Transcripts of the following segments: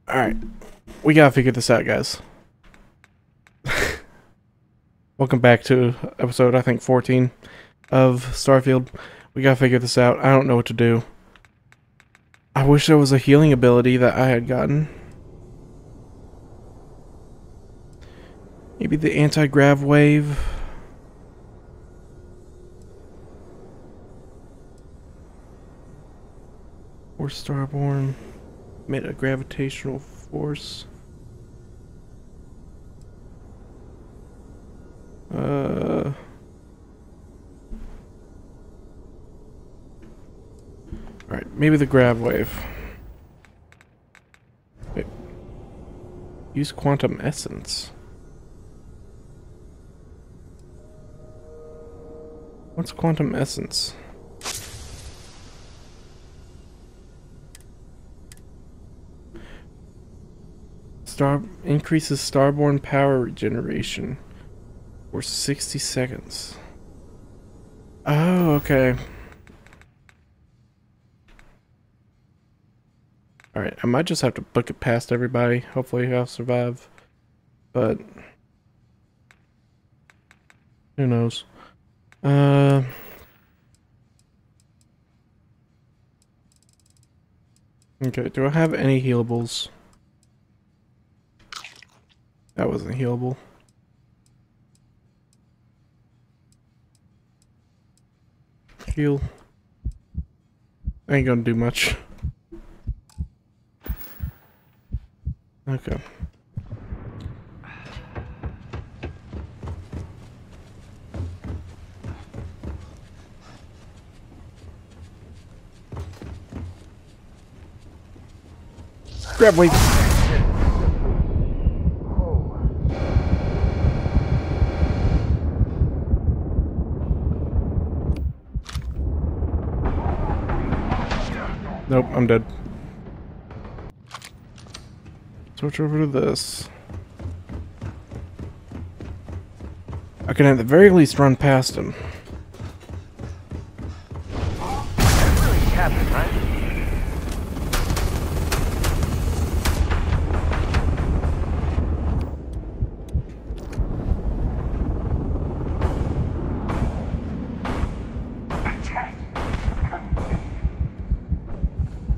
Alright, we gotta figure this out, guys. Welcome back to episode, I think, 14 of Starfield. We gotta figure this out. I don't know what to do. I wish there was a healing ability that I had gotten. Maybe the anti-grav wave. Or Starborn. Made a gravitational force. Alright, maybe the grav wave. Wait. Use quantum essence. What's quantum essence? Increases Starborn power regeneration for 60 seconds. Oh, okay. Alright, I might just have to book it past everybody. Hopefully I'll survive. But who knows? Okay, do I have any healables? That wasn't healable. Heal. Ain't gonna do much. Okay. Grab wave. Nope, I'm dead. Switch over to this. I can at the very least run past him. That really happened, right?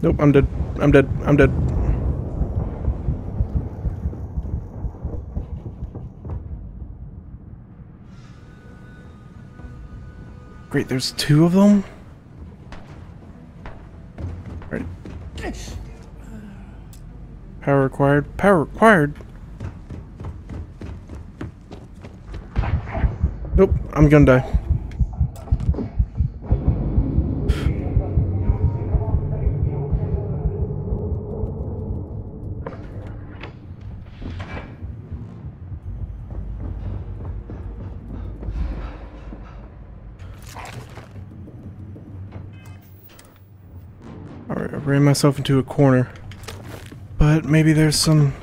Nope, I'm dead. I'm dead. I'm dead. Great, there's two of them? Right. Power required. Power required? Nope, I'm gonna die. Alright, I ran myself into a corner. But maybe there's some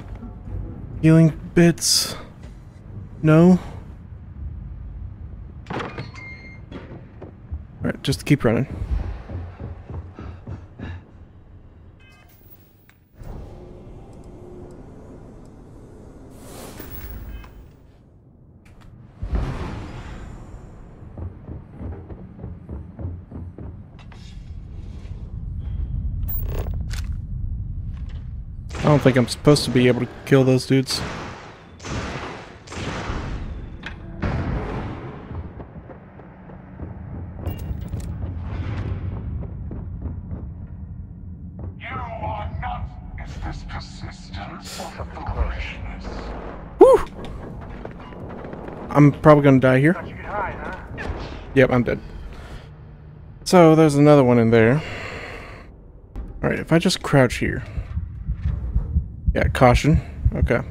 healing bits. No? Alright, just keep running. I don't think I'm supposed to be able to kill those dudes. You are not. Is this persistence or foolishness? Woo! I'm probably gonna die here. Thought you could hide, huh? Yep, I'm dead. So there's another one in there. Alright, if I just crouch here. Yeah, caution. Okay.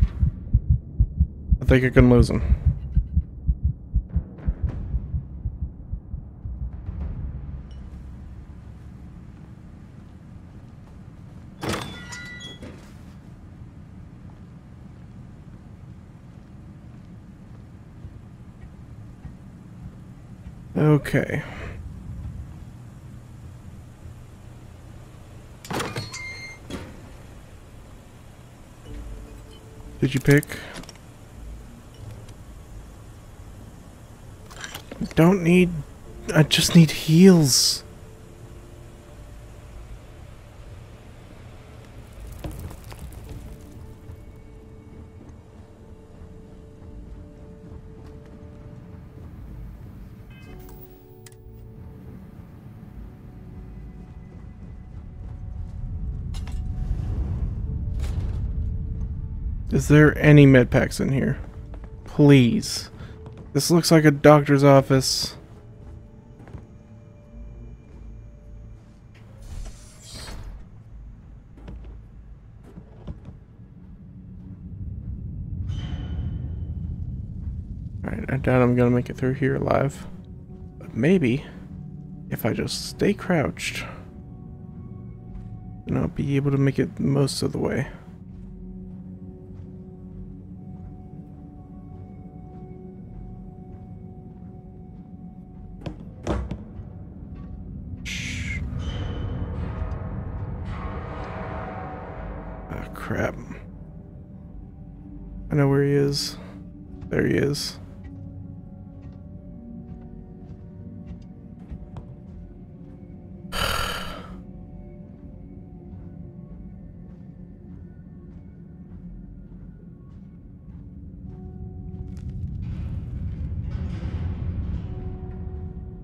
I think I can lose him. Okay. Did you pick? Don't need... I just need heals. Is there any med packs in here? Please. This looks like a doctor's office. Alright, I doubt I'm gonna make it through here alive. But maybe, if I just stay crouched, then I'll be able to make it most of the way. Crap. I know where he is. There he is.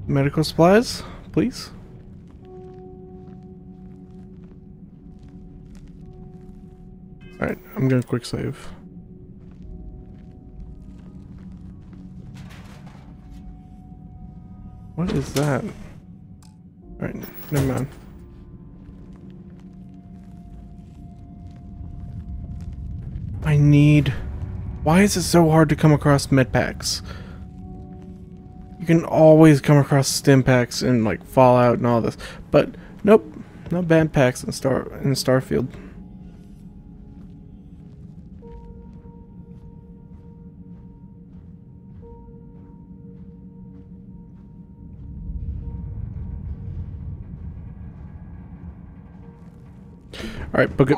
Medical supplies, please. Alright, I'm gonna quick save. What is that? Alright, never mind. I need... Why is it so hard to come across med packs? You can always come across stim packs in like Fallout and all this, but nope, no bad packs in Starfield. Alright, book it.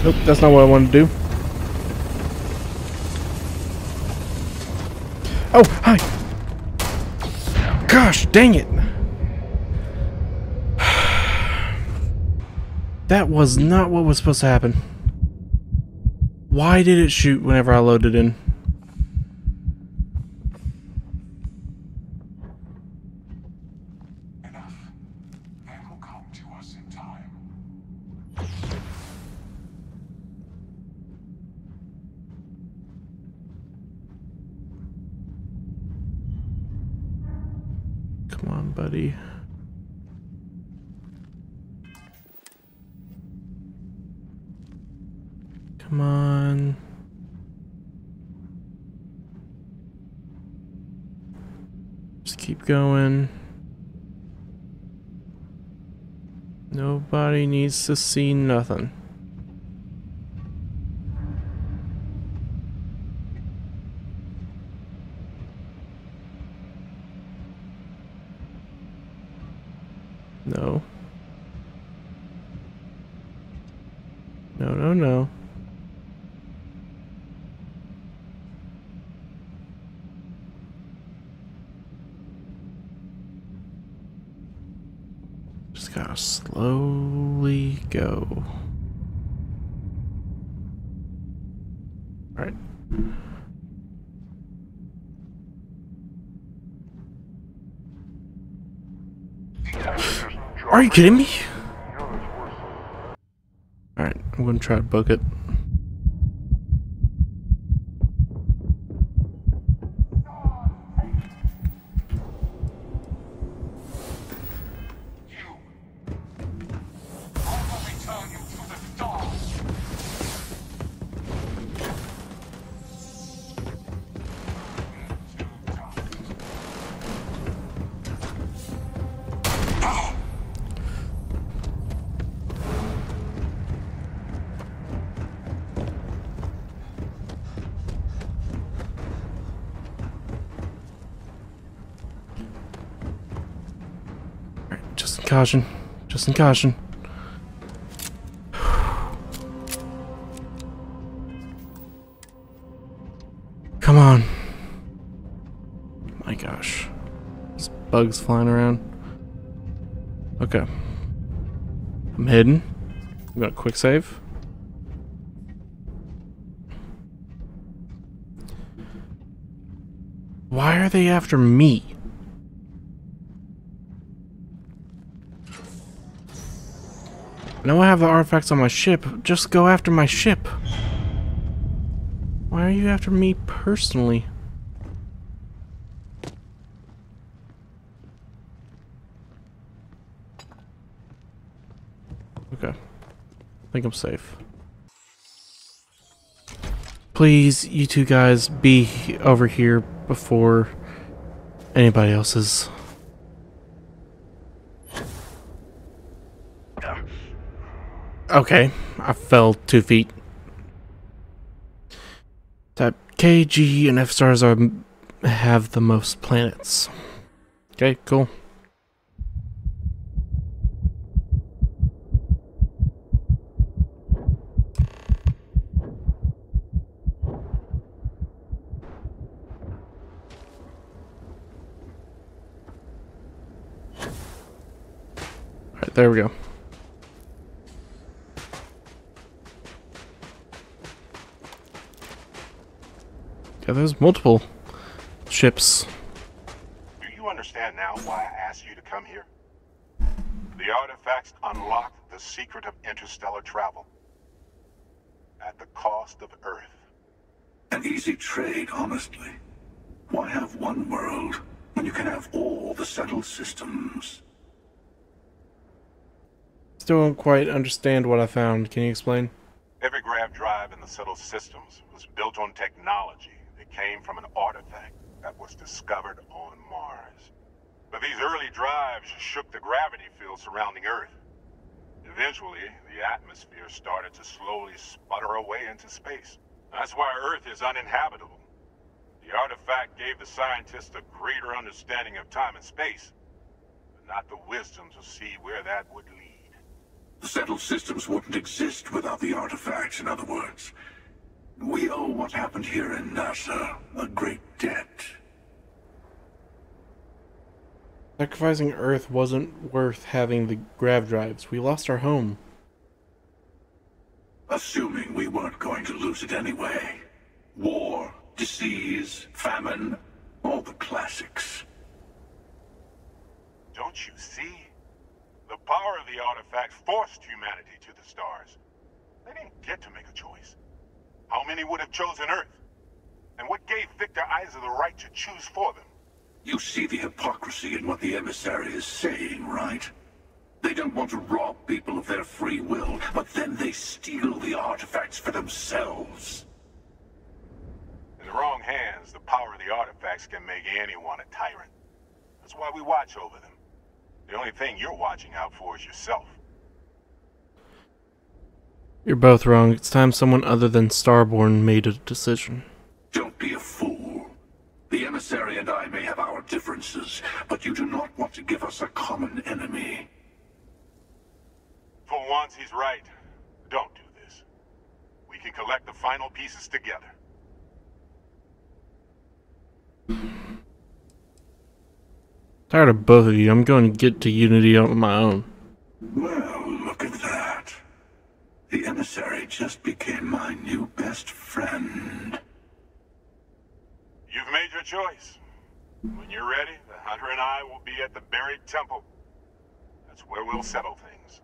Nope, that's not what I wanted to do. Oh, hi! Gosh, dang it! That was not what was supposed to happen. Why did it shoot whenever I loaded in? Come on, buddy. Come on. Just keep going. Nobody needs to see nothing. No. No, no, no. Just gotta slowly go. All right. Are you kidding me? Alright, I'm gonna try to book it. just in caution. Just in caution. Come on. My gosh. There's bugs flying around. Okay. I'm hidden. We got a quick save. Why are they after me? I know I have the artifacts on my ship. Just go after my ship. Why are you after me personally? Okay. I think I'm safe. Please, you two guys, be over here before anybody else is. Okay, I fell 2 feet. Type K, G, and F stars have the most planets. Okay, cool. Alright, there we go. Yeah, there's multiple ships. Do you understand now why I asked you to come here? The artifacts unlock the secret of interstellar travel. At the cost of Earth. An easy trade, honestly. Why have one world when you can have all the settled systems? Still don't quite understand what I found. Can you explain? Every grav drive in the settled systems was built on technology that came from an artifact that was discovered on Mars. But these early drives shook the gravity field surrounding Earth. Eventually, the atmosphere started to slowly sputter away into space. That's why Earth is uninhabitable. The artifact gave the scientists a greater understanding of time and space, but not the wisdom to see where that would lead. The settled systems wouldn't exist without the artifacts, in other words. We owe what happened here in NASA a great debt. Sacrificing Earth wasn't worth having the grav drives. We lost our home. Assuming we weren't going to lose it anyway. War, disease, famine, all the classics. Don't you see? The power of the artifact forced humanity to the stars. They didn't get to make a choice. How many would have chosen Earth? And what gave Victor Isa the right to choose for them? You see the hypocrisy in what the emissary is saying, right? They don't want to rob people of their free will, but then they steal the artifacts for themselves. In the wrong hands, the power of the artifacts can make anyone a tyrant. That's why we watch over them. The only thing you're watching out for is yourself. You're both wrong. It's time someone other than Starborn made a decision. Don't be a fool. The emissary and I may have our differences, but you do not want to give us a common enemy. For once, he's right. Don't do this. We can collect the final pieces together. Tired of both of you. I'm going to get to Unity on my own. Well, look at that. The emissary just became my new best friend. You've made your choice. When you're ready, the Hunter and I will be at the buried temple. That's where we'll settle things.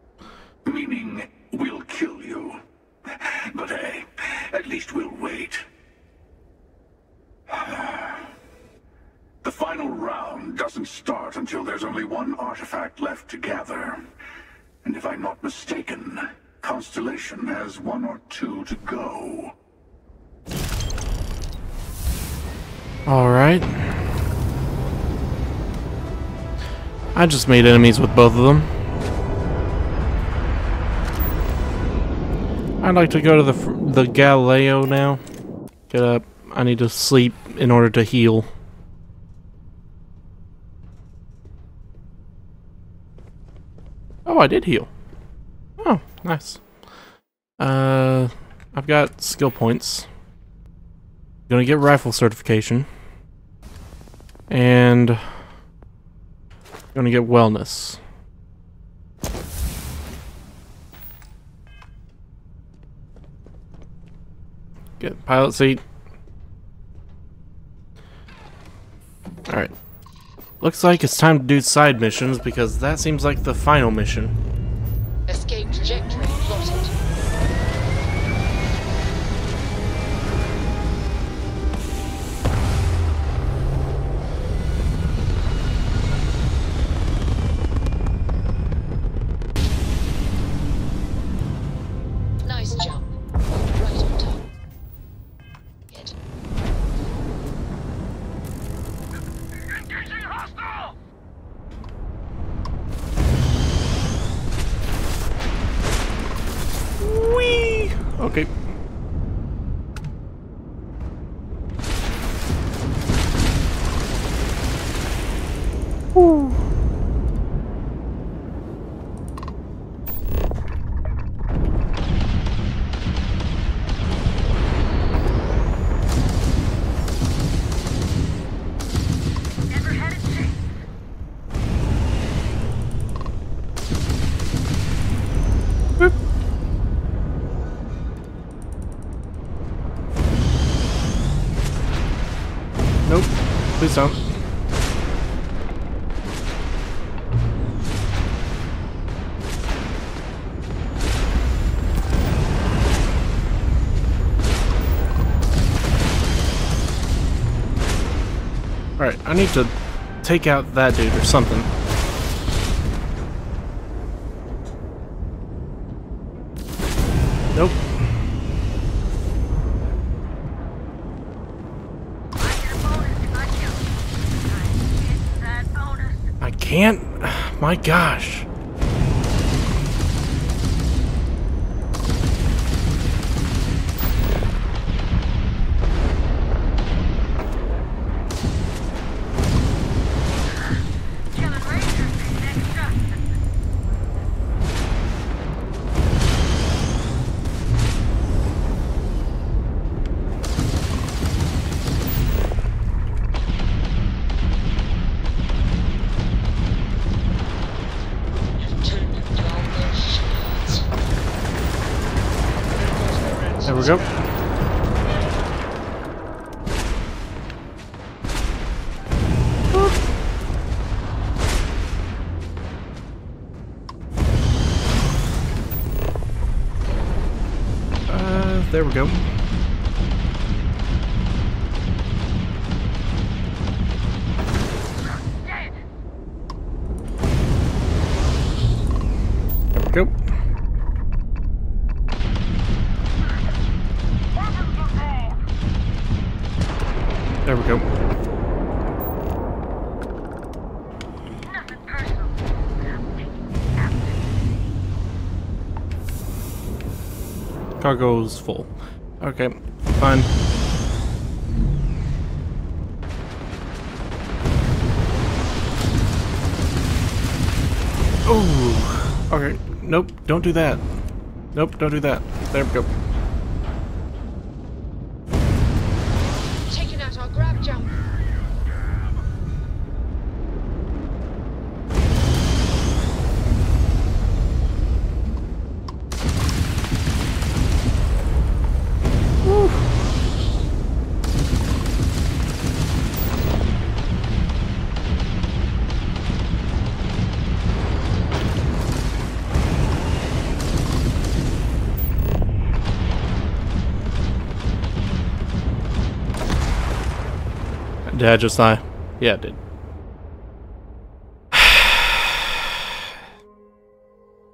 Meaning, we'll kill you. But hey, at least we'll wait. The final round doesn't start until there's only one artifact left to gather. And if I'm not mistaken, Constellation has 1 or 2 to go. Alright. I just made enemies with both of them. I'd like to go to the Galileo now. Get up. I need to sleep in order to heal. Oh, I did heal. Oh, nice. I've got skill points. Gonna get rifle certification. And gonna get wellness. Get pilot seat. Alright. Looks like it's time to do side missions because that seems like the final mission. Escape trajectory plotted. Nice jump. Right on top. Hit. Engaging hostile! Whee! Okay. Woo. Never had a chance. Boop. Nope. Please don't. Alright, I need to take out that dude or something. Nope. I get a bonus if I kill you. I get that bonus. I can't. My gosh. Killing rangers is next up. Turn down their shields. There we go. There we go. Dead. There we go. Weapons control. There we go. Nothing personal. I'm taking captain. Cargo's full. Okay, fine. Oh, okay. Nope, don't do that. Nope, don't do that. There we go. Taking out our grab jump. Did I just die? Yeah, it did.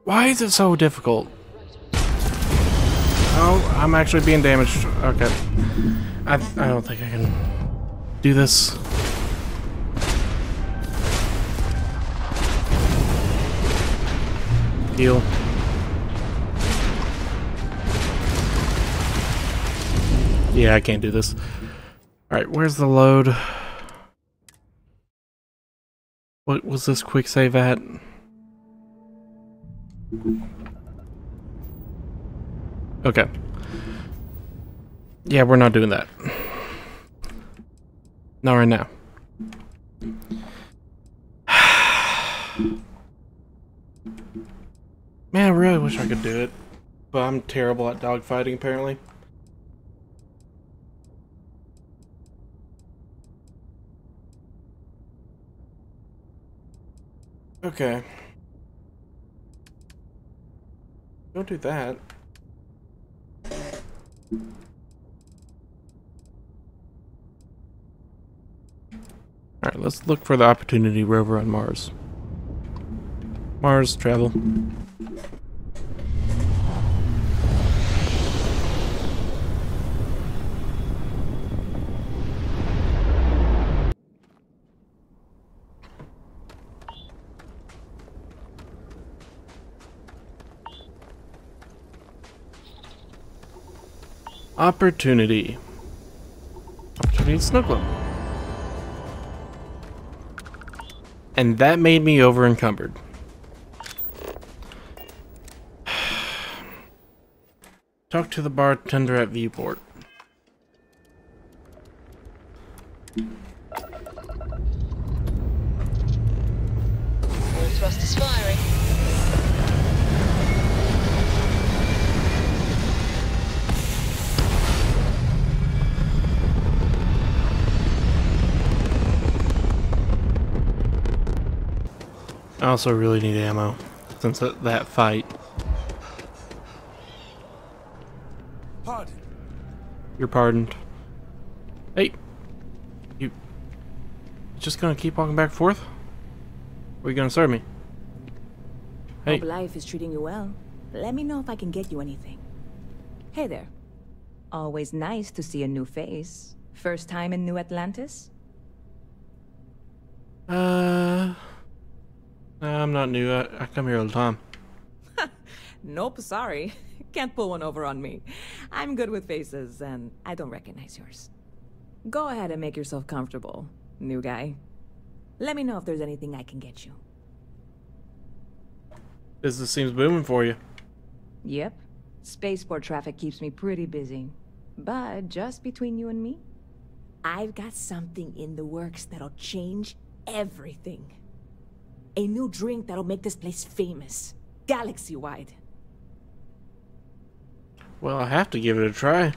Why is it so difficult? Oh, I'm actually being damaged. Okay. I don't think I can do this. Heal. Yeah, I can't do this. Alright, where's the load? What was this quick save at? Okay. Yeah, we're not doing that. Not right now. Man, I really wish I could do it. But I'm terrible at dogfighting, apparently. Okay. Don't do that. Alright, let's look for the Opportunity rover on Mars. Mars, travel. Opportunity. Opportunity Snow Globe. And that made me over encumbered. Talk to the bartender at Viewport. All thrusters firing. I also really need ammo since that fight. Pardon. You're pardoned. Hey, you just gonna keep walking back and forth? Or are you gonna serve me? Hey, Hope life is treating you well. Let me know if I can get you anything. Hey there. Always nice to see a new face. First time in New Atlantis? I'm not new. I come here all the time. Nope, sorry. Can't pull one over on me. I'm good with faces, and I don't recognize yours. Go ahead and make yourself comfortable, new guy. Let me know if there's anything I can get you. Business seems booming for you. Yep. Spaceport traffic keeps me pretty busy. But just between you and me, I've got something in the works that'll change everything. A new drink that'll make this place famous. Galaxy-wide. Well, I have to give it a try.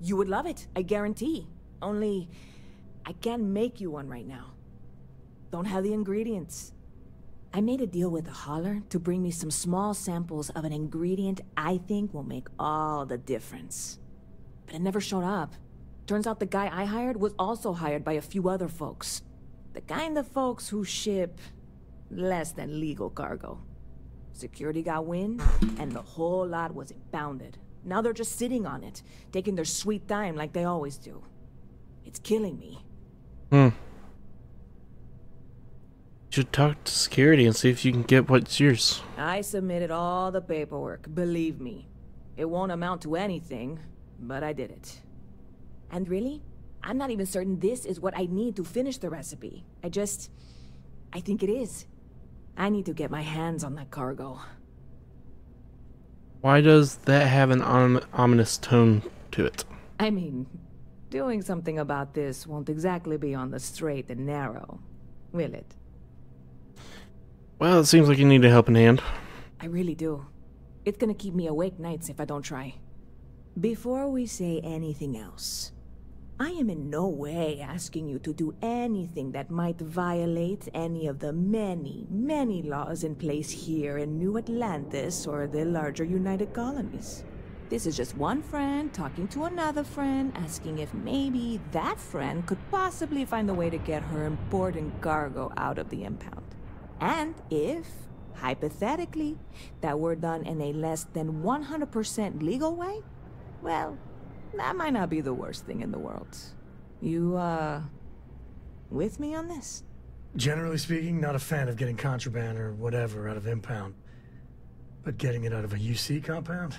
You would love it, I guarantee. Only, I can't make you one right now. Don't have the ingredients. I made a deal with a hauler to bring me some small samples of an ingredient I think will make all the difference. But it never showed up. Turns out the guy I hired was also hired by a few other folks. The kind of folks who ship less than legal cargo. Security got wind, and the whole lot was impounded. Now they're just sitting on it, taking their sweet time like they always do. It's killing me. Should talk to security and see if you can get what's yours. I submitted all the paperwork, believe me. It won't amount to anything, but I did it. And really, I'm not even certain this is what I need to finish the recipe. I think it is. I need to get my hands on that cargo. Why does that have an ominous tone to it? I mean, doing something about this won't exactly be on the straight and narrow, will it? Well, it seems like you need a helping hand. I really do. It's gonna keep me awake nights if I don't try. Before we say anything else, I am in no way asking you to do anything that might violate any of the many, many laws in place here in New Atlantis or the larger United Colonies. This is just one friend talking to another friend, asking if maybe that friend could possibly find a way to get her important cargo out of the impound. And if, hypothetically, that were done in a less than 100% legal way, well, that might not be the worst thing in the world. You, with me on this? Generally speaking, not a fan of getting contraband or whatever out of impound. But getting it out of a UC compound?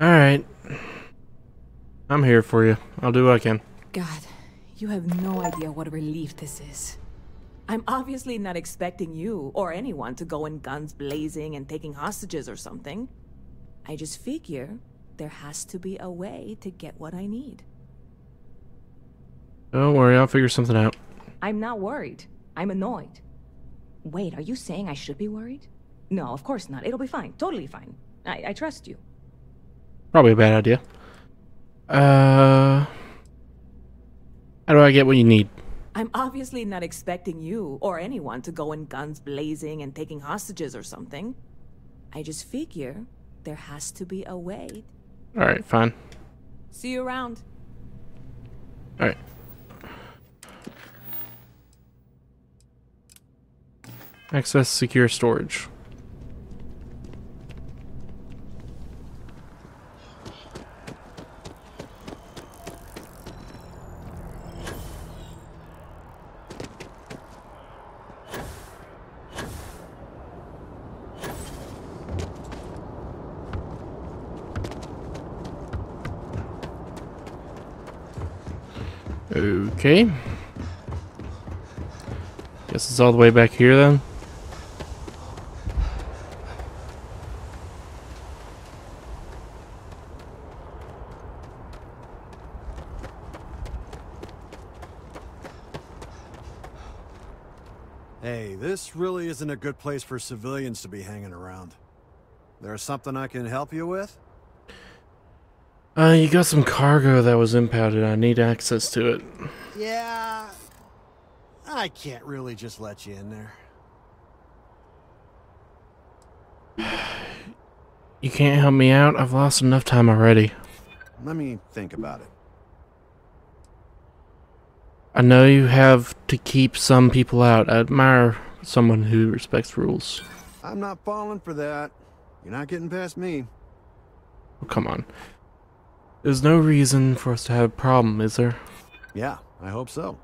Alright. I'm here for you. I'll do what I can. God, you have no idea what a relief this is. I'm obviously not expecting you or anyone to go in guns blazing and taking hostages or something. I just figure there has to be a way to get what I need. Don't worry, I'll figure something out. I'm not worried. I'm annoyed. Wait, are you saying I should be worried? No, of course not. It'll be fine. Totally fine. I trust you. Probably a bad idea. How do I get what you need? I'm obviously not expecting you or anyone to go in guns blazing and taking hostages or something. I just figure there has to be a way. Alright, fine. See you around. Alright. Access secure storage. Okay. Guess it's all the way back here then. Hey, this really isn't a good place for civilians to be hanging around. There's something I can help you with? You got some cargo that was impounded. I need access to it. Yeah, I can't really just let you in there. You can't help me out? I've lost enough time already. Let me think about it. I know you have to keep some people out. I admire someone who respects rules. I'm not falling for that. You're not getting past me. Oh, come on. There's no reason for us to have a problem, is there? Yeah, I hope so.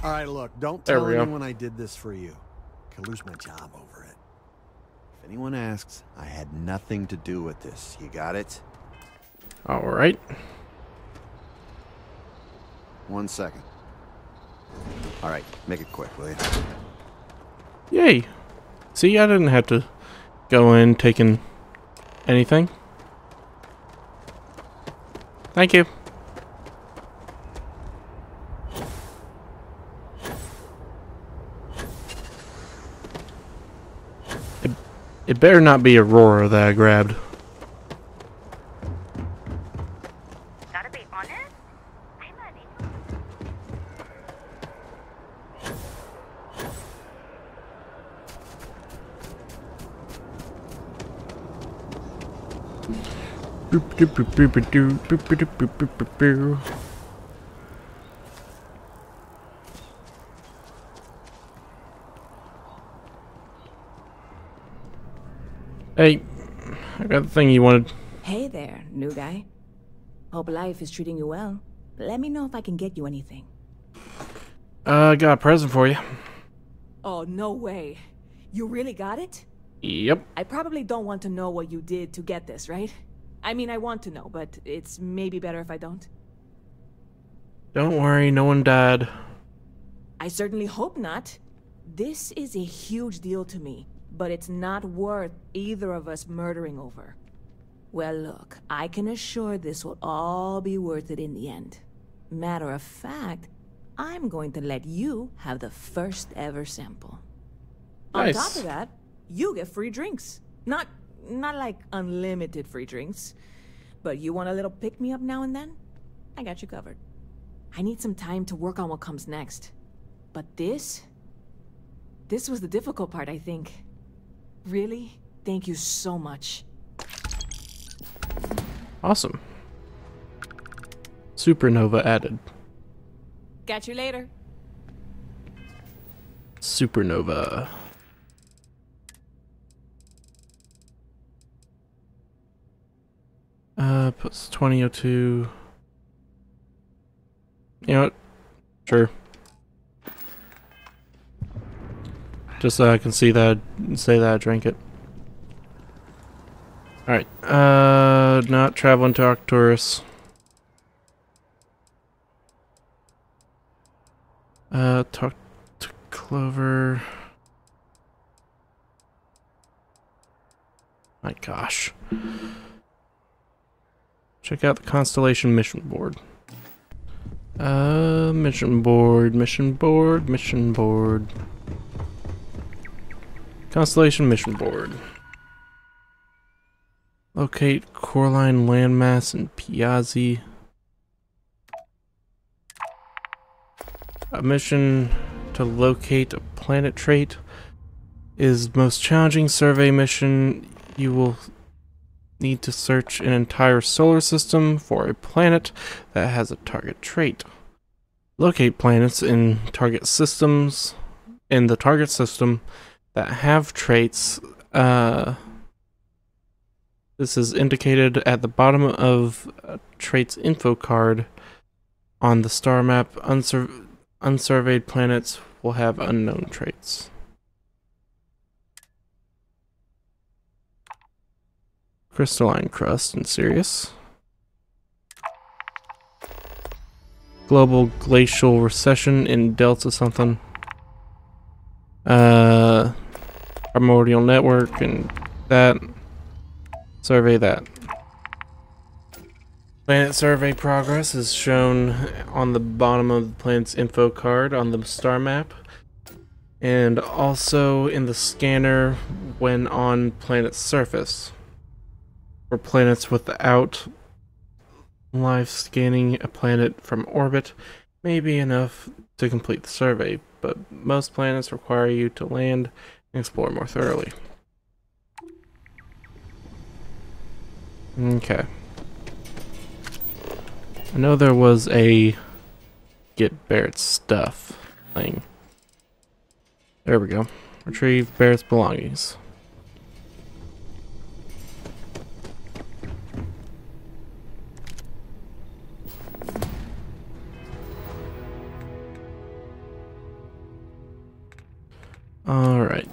Alright, look, don't There tell we go. anyone I did this for you. I could lose my job over it. If anyone asks, I had nothing to do with this. You got it? Alright. 1 second. Alright, make it quick, will you? Yay. See, I didn't have to go in taking anything. Thank you. It better not be Aurora that I grabbed. Gotta be honest, I'm unable. Hey, I got the thing you wanted. Hey there, new guy. Hope life is treating you well. Let me know if I can get you anything. I got a present for you. Oh, no way. You really got it? Yep. I probably don't want to know what you did to get this, right? I mean, I want to know, but it's maybe better if I don't. Don't worry, no one died. I certainly hope not. This is a huge deal to me, but it's not worth either of us murdering over. Well, look, I can assure this will all be worth it in the end. Matter of fact, I'm going to let you have the first ever sample. Nice. On top of that, you get free drinks. Not like unlimited free drinks, but you want a little pick-me-up now and then? I got you covered. I need some time to work on what comes next. But this was the difficult part, I think. Really? Thank you so much. Awesome. Supernova added. Catch you later. Supernova. Plus 2002. You know what? Sure. Just so I can see that, say that I drank it. Alright. Not traveling to Arcturus. Talk to Clover. My gosh. Check out the Constellation mission board. Mission board. Constellation mission board. Locate Coraline landmass in Piazzi. A mission to locate a planet trait is the most challenging survey mission. You will need to search an entire solar system for a planet that has a target trait. Locate planets in the target system that have traits. This is indicated at the bottom of a traits info card on the star map. Unsurveyed planets will have unknown traits. Crystalline crust in Sirius. Global glacial recession in Delta something. Primordial network and that. Survey that. Planet survey progress is shown on the bottom of the planet's info card on the star map, and also in the scanner when on planet's surface. For planets without live scanning a planet from orbit may be enough to complete the survey, but most planets require you to land and explore more thoroughly. Okay. I know there was a get Barrett's stuff thing. There we go. Retrieve Barrett's belongings. Alright.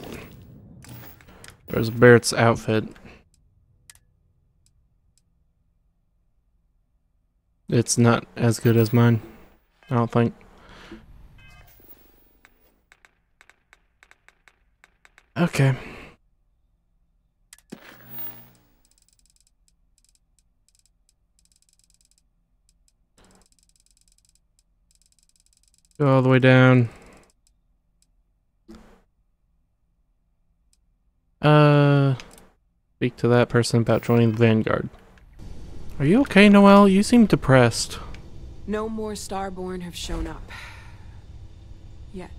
There's Barrett's outfit. It's not as good as mine, I don't think. Okay. Go all the way down. Speak to that person about joining the Vanguard. Are you okay, Noelle? You seem depressed. No more Starborn have shown up. Yet.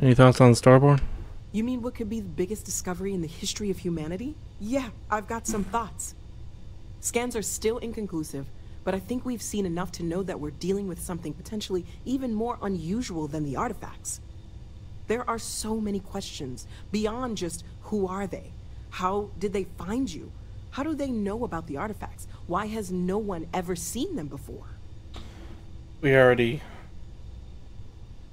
Any thoughts on Starborn? You mean what could be the biggest discovery in the history of humanity? Yeah, I've got some thoughts. Scans are still inconclusive, but I think we've seen enough to know that we're dealing with something potentially even more unusual than the artifacts. There are so many questions beyond just who are they? How did they find you? How do they know about the artifacts? Why has no one ever seen them before? We already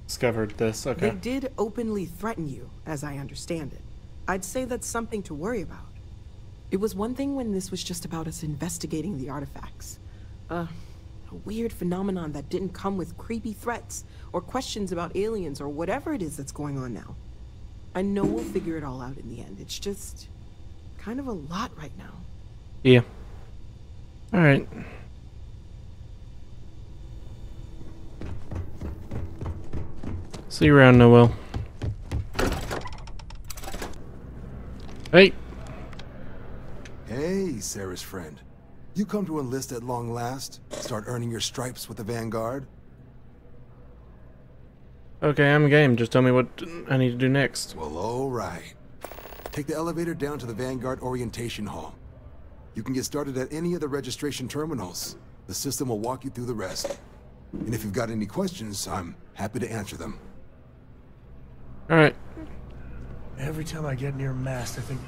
discovered this, okay. They did openly threaten you, as I understand it. I'd say that's something to worry about. It was one thing when this was just about us investigating the artifacts. A weird phenomenon that didn't come with creepy threats or questions about aliens or whatever it is that's going on now. I know we'll figure it all out in the end. It's just kind of a lot right now. Yeah. Alright. See you around, Noelle. Hey! Hey, Sarah's friend. You come to enlist at long last? Start earning your stripes with the Vanguard? Okay, I'm game. Just tell me what I need to do next. Well, alright. Take the elevator down to the Vanguard Orientation Hall. You can get started at any of the registration terminals. The system will walk you through the rest. And if you've got any questions, I'm happy to answer them. Alright. Every time I get near mast, I think...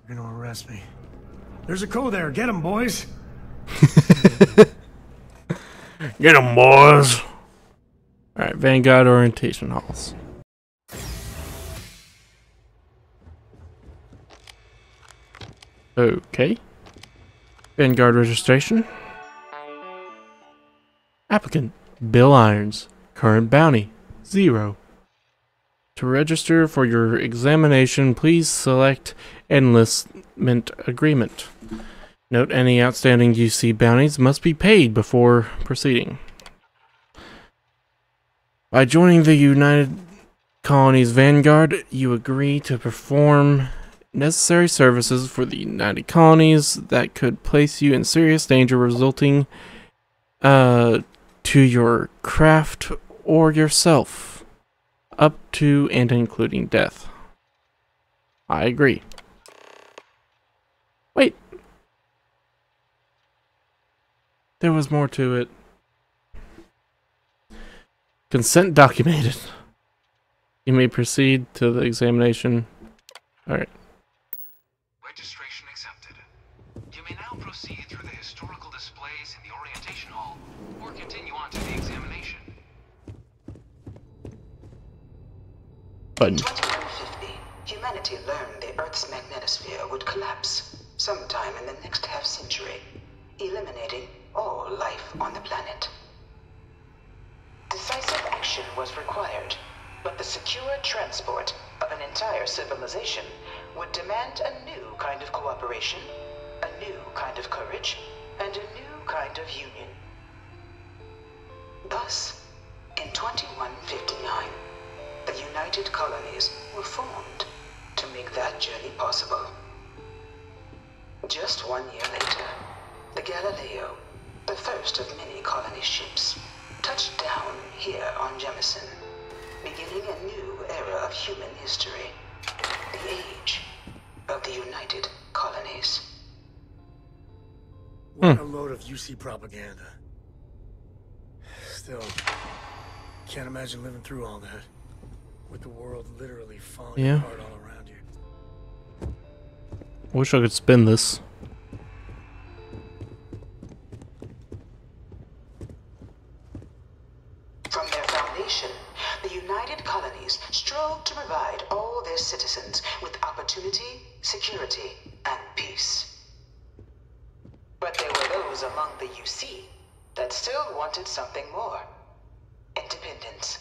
You're gonna arrest me. There's a code there. Get him, boys. Get him, boys. Alright, Vanguard Orientation Halls. Okay. Vanguard registration. Applicant Bill Irons. Current bounty 0. To register for your examination, please select Enlistment Agreement. Note any outstanding UC bounties must be paid before proceeding. By joining the United Colonies Vanguard, you agree to perform necessary services for the United Colonies that could place you in serious danger resulting to your craft or yourself, up to and including death. I agree. Wait. There was more to it. Consent documented. You may proceed to the examination. Alright. Registration accepted. You may now proceed through the historical displays in the orientation hall, or continue on to the examination. Button. In 2150, humanity learned the Earth's magnetosphere would collapse sometime in the next half-century, eliminating all life on the planet. Decisive action was required, but the secure transport of an entire civilization would demand a new kind of cooperation, a new kind of courage, and a new kind of union. Thus, in 2159, the United Colonies were formed to make that journey possible. Just 1 year later, the Galileo, the first of many colony ships, touched down here on Jemison, beginning a new era of human history, the age of the United Colonies. What a load of UC propaganda. Still, can't imagine living through all that, with the world literally falling apart all around you. I wish I could spin this. From their foundation, the United Colonies strove to provide all their citizens with opportunity, security, and peace. But there were those among the UC that still wanted something more: independence.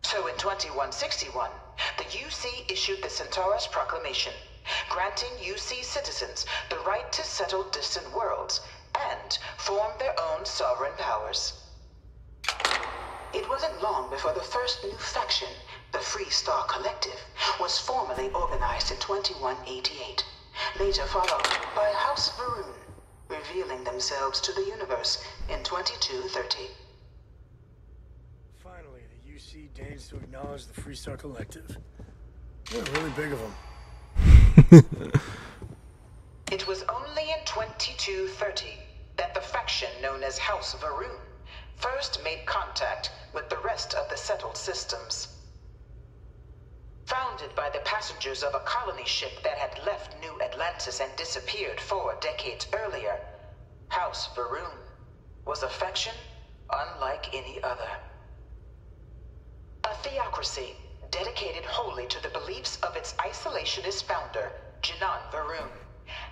So in 2161, the UC issued the Centaurus Proclamation, granting UC citizens the right to settle distant worlds and form their own sovereign powers. It wasn't long before the first new faction, the Free Star Collective, was formally organized in 2188, later followed by House Va'ruun, revealing themselves to the universe in 2230. Finally, the UC deigns to acknowledge the Free Star Collective. They're really big of them. It was only in 2230 that the faction known as House Va'ruun first made contact with the rest of the settled systems. Founded by the passengers of a colony ship that had left New Atlantis and disappeared 4 decades earlier, House Va'ruun was a faction unlike any other. A theocracy dedicated wholly to the beliefs of its isolationist founder, Janan Va'ruun.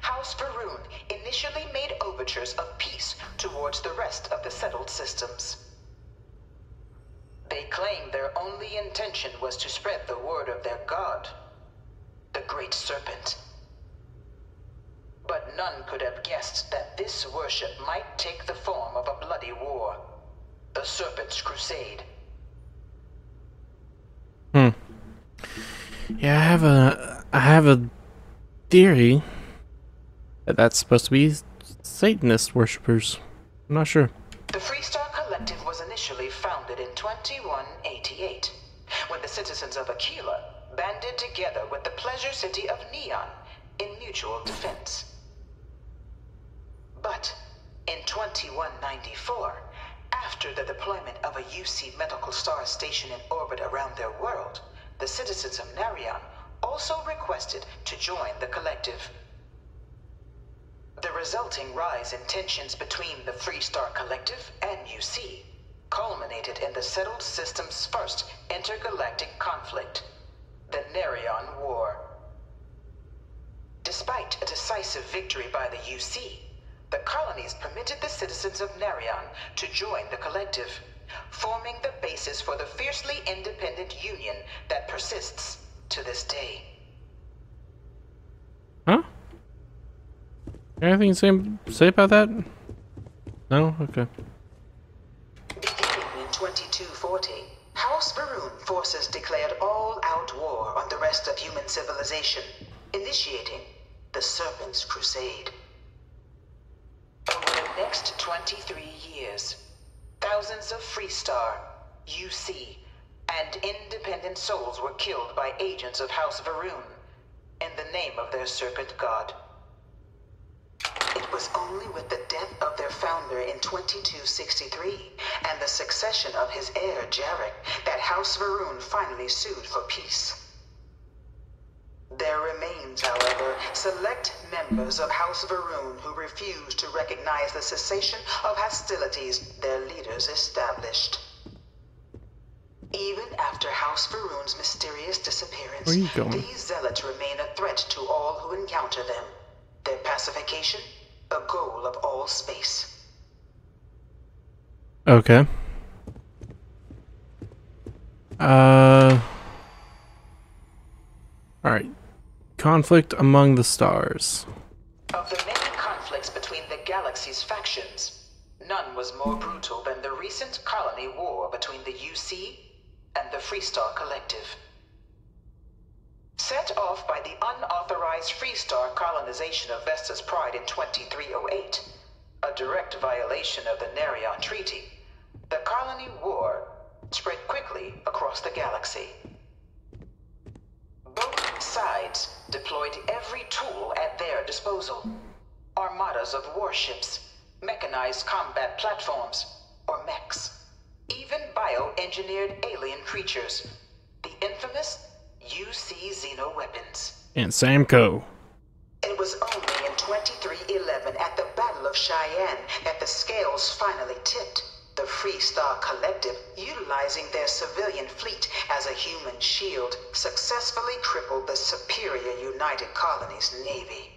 House Va'ruun initially made overtures of peace towards the rest of the settled systems. They claimed their only intention was to spread the word of their god, the Great Serpent. But none could have guessed that this worship might take the form of a bloody war, the Serpent's Crusade. Yeah, I have a theory that that's supposed to be Satanist worshippers. I'm not sure. The Free Star Collective was initially founded in 2188, when the citizens of Aquila banded together with the pleasure city of Neon in mutual defense. But in 2194, after the deployment of a UC medical star station in orbit around their world, the citizens of Narion also requested to join the collective. The resulting rise in tensions between the Free Star Collective and UC culminated in the settled system's first intergalactic conflict, the Narion War. Despite a decisive victory by the UC, the colonies permitted the citizens of Narion to join the collective, forming the basis for the fiercely independent union that persists to this day. Huh? Anything to say about that? No? Okay. Beginning in 2240, House Va'ruun forces declared all-out war on the rest of human civilization, initiating the Serpent's Crusade. Over the next 23 years, thousands of Freestar, UC, and independent souls were killed by agents of House Va'ruun in the name of their Serpent God. It was only with the death of their founder in 2263 and the succession of his heir, Jarek, that House Va'ruun finally sued for peace. There remains, however, select members of House Va'ruun who refuse to recognize the cessation of hostilities their leaders established. Even after House Va'ruun's mysterious disappearance, Where are you going? these zealots remain a threat to all who encounter them. Their pacification, a goal of all space. Okay. Alright. Conflict among the stars. Of the many conflicts between the galaxy's factions, none was more brutal than the recent colony war between the UC and the Freestar Collective. Set off by the unauthorized Freestar colonization of Vesta's Pride in 2308, a direct violation of the Narion Treaty, the colony war spread quickly across the galaxy. Both sides deployed every tool at their disposal. Armadas of warships, mechanized combat platforms, or mechs, even bioengineered alien creatures, the infamous UC Xenoweapons. And Samco. It was only in 2311 at the Battle of Cheyenne that the scales finally tipped. The Freestar Collective, utilizing their civilian fleet as a human shield, successfully crippled the superior United Colonies Navy.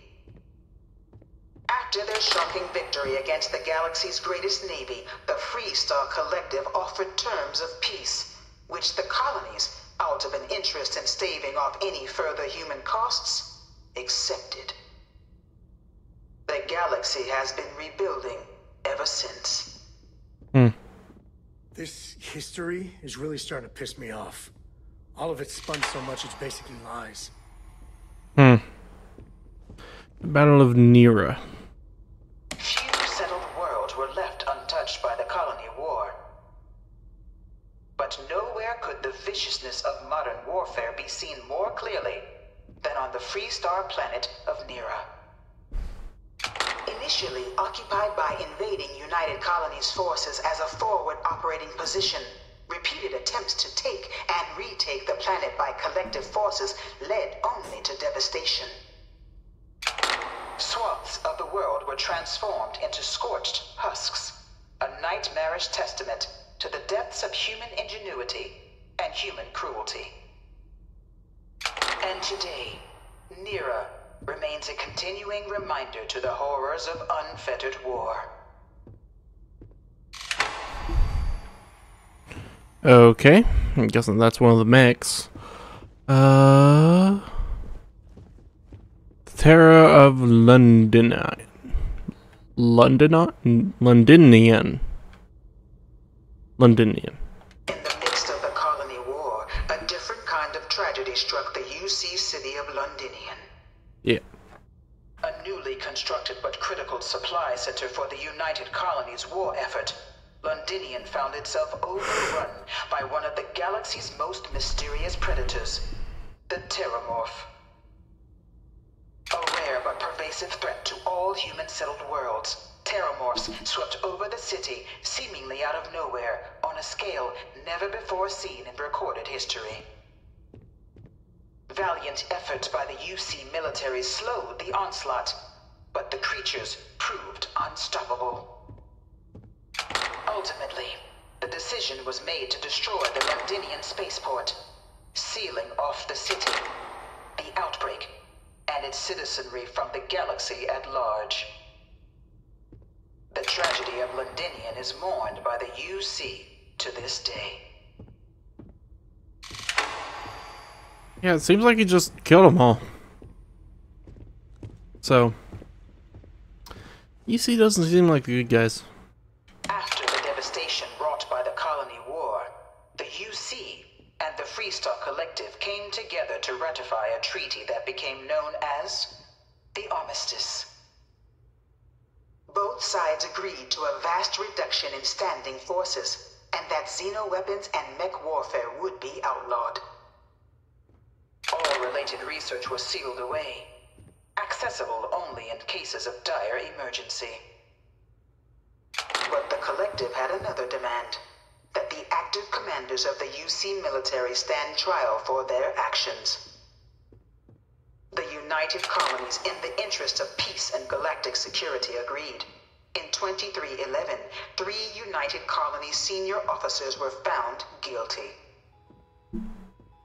After their shocking victory against the galaxy's greatest navy, the Freestar Collective offered terms of peace, which the colonies, out of an interest in staving off any further human costs, accepted. The galaxy has been rebuilding ever since. This history is really starting to piss me off. All of it's spun so much it's basically lies. The Battle of Nira. Few settled worlds were left untouched by the colony war. But nowhere could the viciousness of modern warfare be seen more clearly than on the Freestar planet of Nira. Initially occupied by invading United Colonies forces as a forward operating position, repeated attempts to take and retake the planet by collective forces led only to devastation. Swaths of the world were transformed into scorched husks, a nightmarish testament to the depths of human ingenuity and human cruelty. And today, Nira remains a continuing reminder to the horrors of unfettered war. Okay, I'm guessing that's one of the mechs. Terra of Londinian. Londinian. In the midst of the colony war, a different kind of tragedy struck the UC city of Londinian. Yeah. A newly constructed but critical supply center for the United Colonies' war effort, Londinian found itself overrun by one of the galaxy's most mysterious predators, the Terramorph. A rare but pervasive threat to all human-settled worlds, Terramorphs swept over the city, seemingly out of nowhere, on a scale never before seen in recorded history. Valiant efforts by the UC military slowed the onslaught, but the creatures proved unstoppable. Ultimately, the decision was made to destroy the Londinian spaceport, sealing off the city. The outbreak, an and its citizenry from the galaxy at large. The tragedy of Londinium is mourned by the UC to this day. Yeah, it seems like he just killed them all. So, UC doesn't seem like the good guys. After the devastation wrought by the Colony War, the UC and the Freestock Collective came together to ratify a treaty that became known as the Armistice. Both sides agreed to a vast reduction in standing forces, and that xeno-weapons and mech warfare would be outlawed. All related research was sealed away, accessible only in cases of dire emergency. But the Collective had another demand, that the active commanders of the UC military stand trial for their actions. The United Colonies, in the interest of peace and galactic security, agreed. In 2311, 3 United Colonies senior officers were found guilty.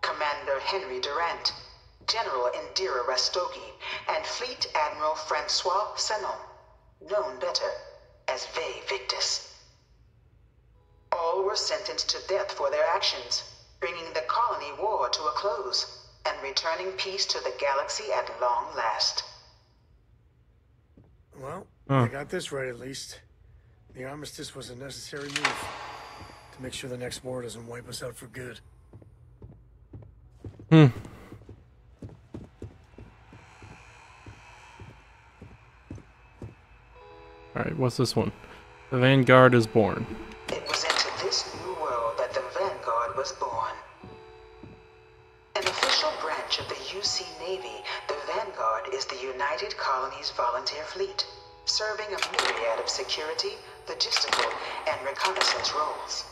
Commander Henry Durant, General Indira Rastogi, and Fleet Admiral Francois Sanon, known better as Vae Victus. All were sentenced to death for their actions, bringing the colony war to a close and returning peace to the galaxy at long last. Well, I got this right at least. The Armistice was a necessary move to make sure the next war doesn't wipe us out for good. Alright, what's this one? The Vanguard is born. It was into this new world that the Vanguard was born. An official branch of the UC Navy, the Vanguard is the United Colonies Volunteer Fleet, serving a myriad of security, logistical, and reconnaissance roles.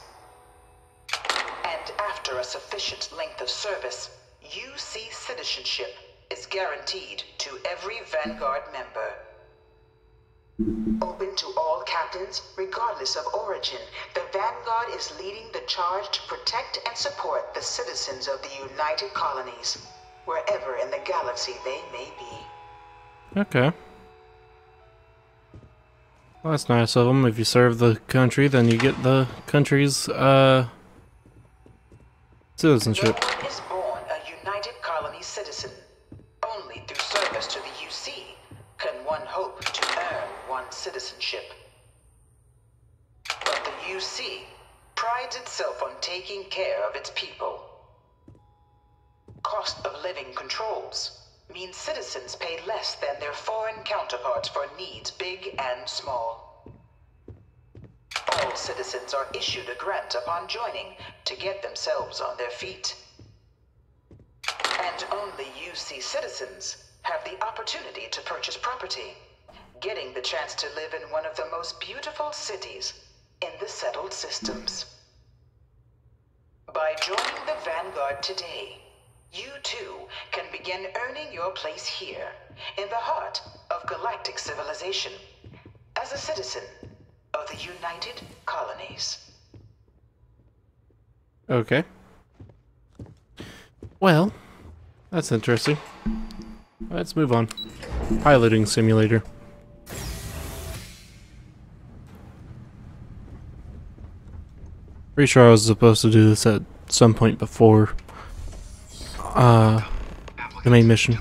And after a sufficient length of service, UC citizenship is guaranteed to every Vanguard member. Open to all captains, regardless of origin, the Vanguard is leading the charge to protect and support the citizens of the United Colonies, wherever in the galaxy they may be. Okay. Well, that's nice of them. If you serve the country, then you get the country's, citizenship. No one is born a United Colonies citizen. Only through service to the UC can one hope to earn one's citizenship. But the UC prides itself on taking care of its people. Cost of living controls means citizens pay less than their foreign counterparts for needs big and small. All citizens are issued a grant upon joining to get themselves on their feet. And only UC citizens have the opportunity to purchase property, getting the chance to live in one of the most beautiful cities in the settled systems. By joining the Vanguard today, you too can begin earning your place here, in the heart of galactic civilization, as a citizen of the United Colonies. Okay. Well, that's interesting. Let's move on. Piloting simulator. Pretty sure I was supposed to do this at some point before the main mission.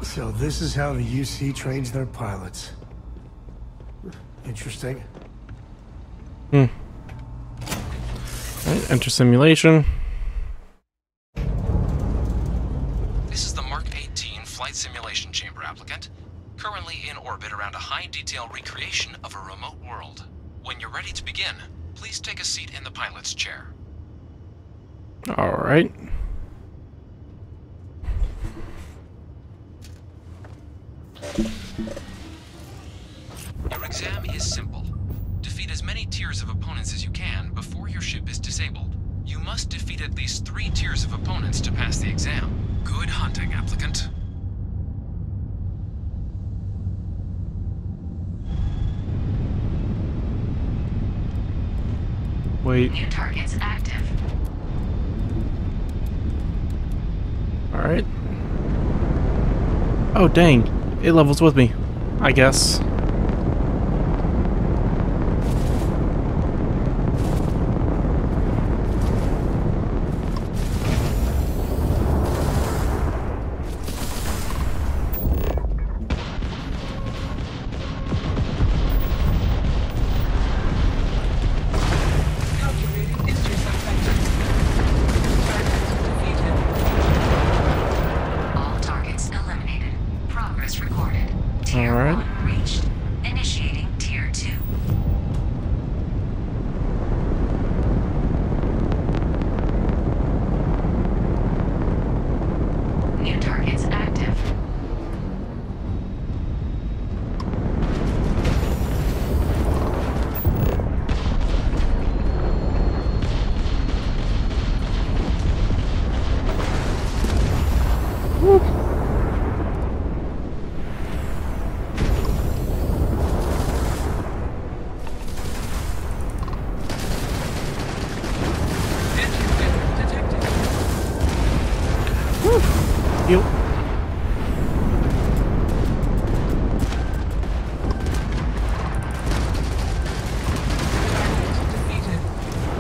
So this is how the UC trains their pilots. Interesting. Alright, enter simulation. This is the Mark 18 Flight Simulation Chamber applicant, currently in orbit around a high-detail recreation of a remote world. When you're ready to begin, please take a seat in the pilot's chair. Alright. Your exam is simple. Defeat as many tiers of opponents as you can before your ship is disabled. You must defeat at least 3 tiers of opponents to pass the exam. Good hunting, applicant. Wait. New targets active. Alright. Oh, dang. It levels with me, I guess.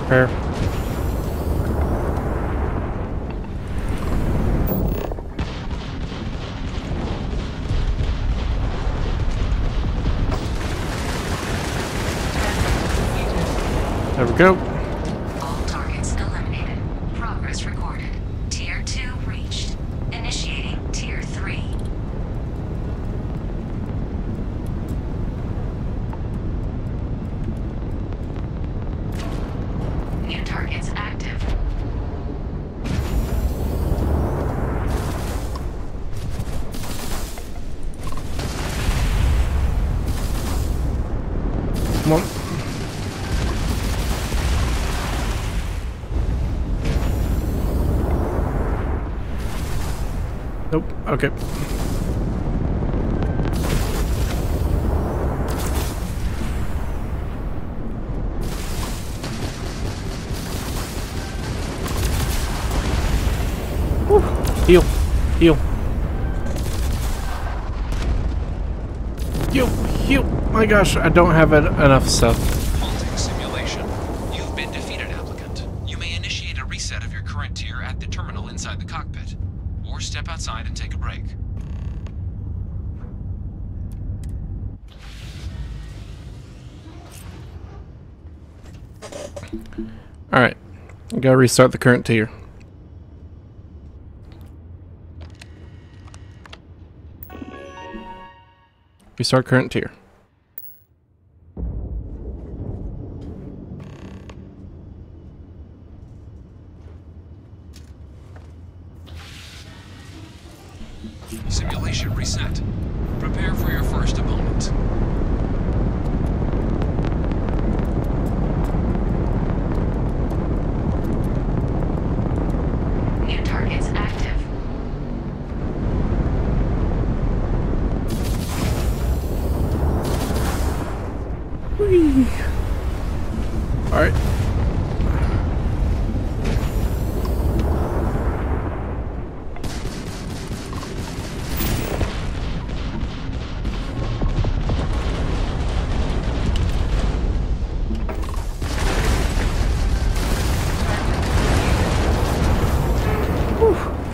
Fair. There we go. All targets eliminated. Progress recorded. Tier 2 reached. Initiating Tier 3. New targets active. Come on. Nope. Okay. Woo. Heal. Heal. Heal. Heal. My gosh, I don't have enough stuff. Halting simulation. You've been defeated, applicant. You may initiate a reset of your current tier at the terminal inside the cockpit, or step outside and take a break. Alright. I gotta restart the current tier. Restart current tier. Simulation reset. Prepare for your first opponent. New targets active. Whee. All right.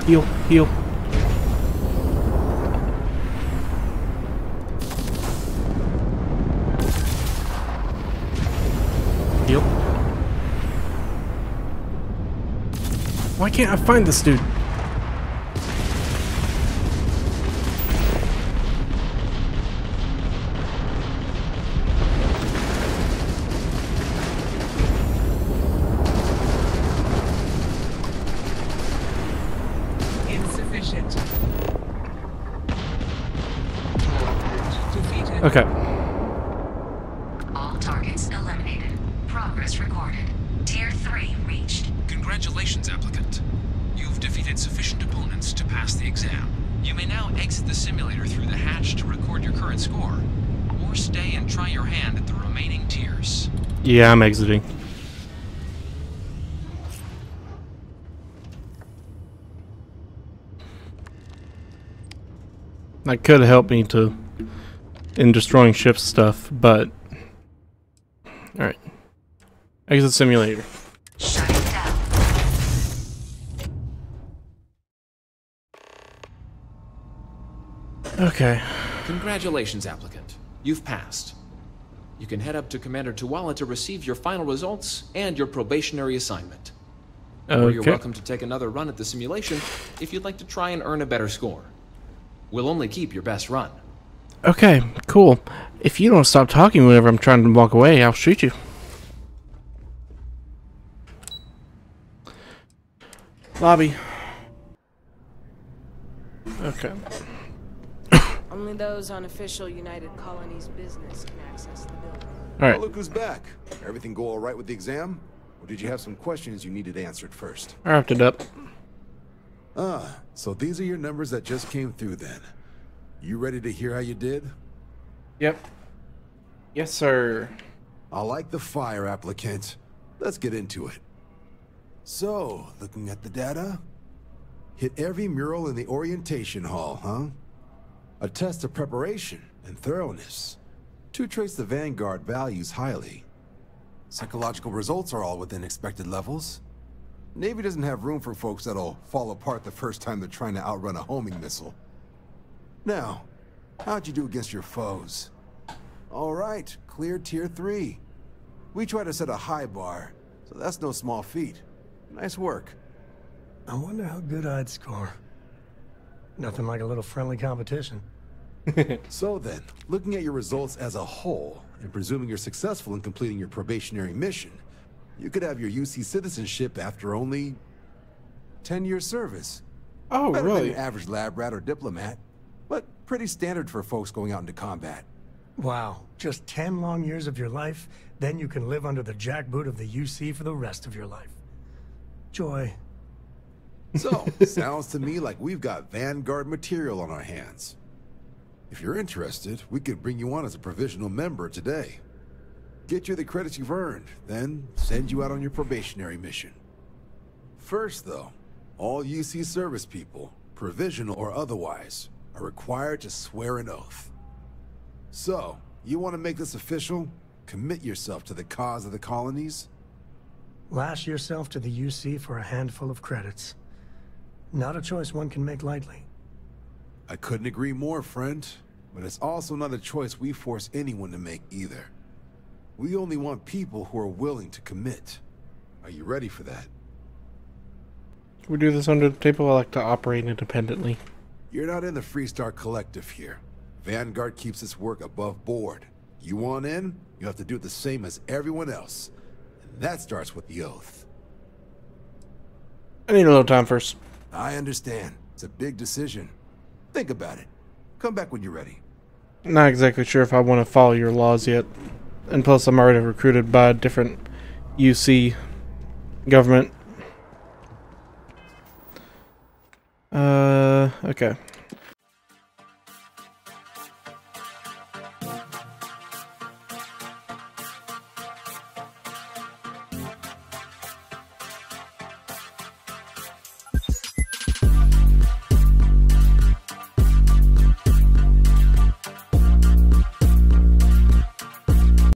Heal, heal. Heal. Why can't I find this dude? Okay. All targets eliminated. Progress recorded. Tier 3 reached. Congratulations, applicant. You've defeated sufficient opponents to pass the exam. You may now exit the simulator through the hatch to record your current score, or stay and try your hand at the remaining tiers. Yeah, I'm exiting. That could help me in destroying ship stuff, but alright. Exit simulator. Shut it down. Okay. Congratulations, applicant. You've passed. You can head up to Commander Tuwala to receive your final results and your probationary assignment. Or you're welcome to take another run at the simulation if you'd like to try and earn a better score. We'll only keep your best run. Okay, cool. If you don't stop talking whenever I'm trying to walk away, I'll shoot you. Lobby. Okay. Only those on official United Colonies business can access the building. All right. Look who's back. Everything go all right with the exam? Or did you have some questions you needed answered first? I wrapped it up. So these are your numbers that just came through then. You ready to hear how you did? Yep. Yes, sir. I like the fire, applicant. Let's get into it. So, looking at the data, hit every mural in the orientation hall, huh? A test of preparation and thoroughness. 2 traits the Vanguard values highly. Psychological results are all within expected levels. Navy doesn't have room for folks that'll fall apart the first time they're trying to outrun a homing missile. Now, how'd you do against your foes? All right, clear tier 3. We try to set a high bar, so that's no small feat. Nice work. I wonder how good I'd score. Nothing like a little friendly competition. So then, looking at your results as a whole, and presuming you're successful in completing your probationary mission, you could have your UC citizenship after only 10 years service. Oh, Better really? than an average lab rat or diplomat, but pretty standard for folks going out into combat. Wow, just 10 long years of your life, then you can live under the jackboot of the UC for the rest of your life. Joy. So, sounds to me like we've got Vanguard material on our hands. If you're interested, we could bring you on as a provisional member today. Get you the credits you've earned, then send you out on your probationary mission. First, though, all UC service people, provisional or otherwise, are required to swear an oath. So, you want to make this official? Commit yourself to the cause of the colonies? Lash yourself to the UC for a handful of credits. Not a choice one can make lightly. I couldn't agree more, friend. But it's also not a choice we force anyone to make either. We only want people who are willing to commit. Are you ready for that? Can we do this under the table? I like to operate independently. You're not in the Freestar Collective here. Vanguard keeps its work above board. You want in, you have to do the same as everyone else. And that starts with the oath. I need a little time first. I understand. It's a big decision. Think about it. Come back when you're ready. Not exactly sure if I want to follow your laws yet. And plus I'm already recruited by a different UC government. Okay.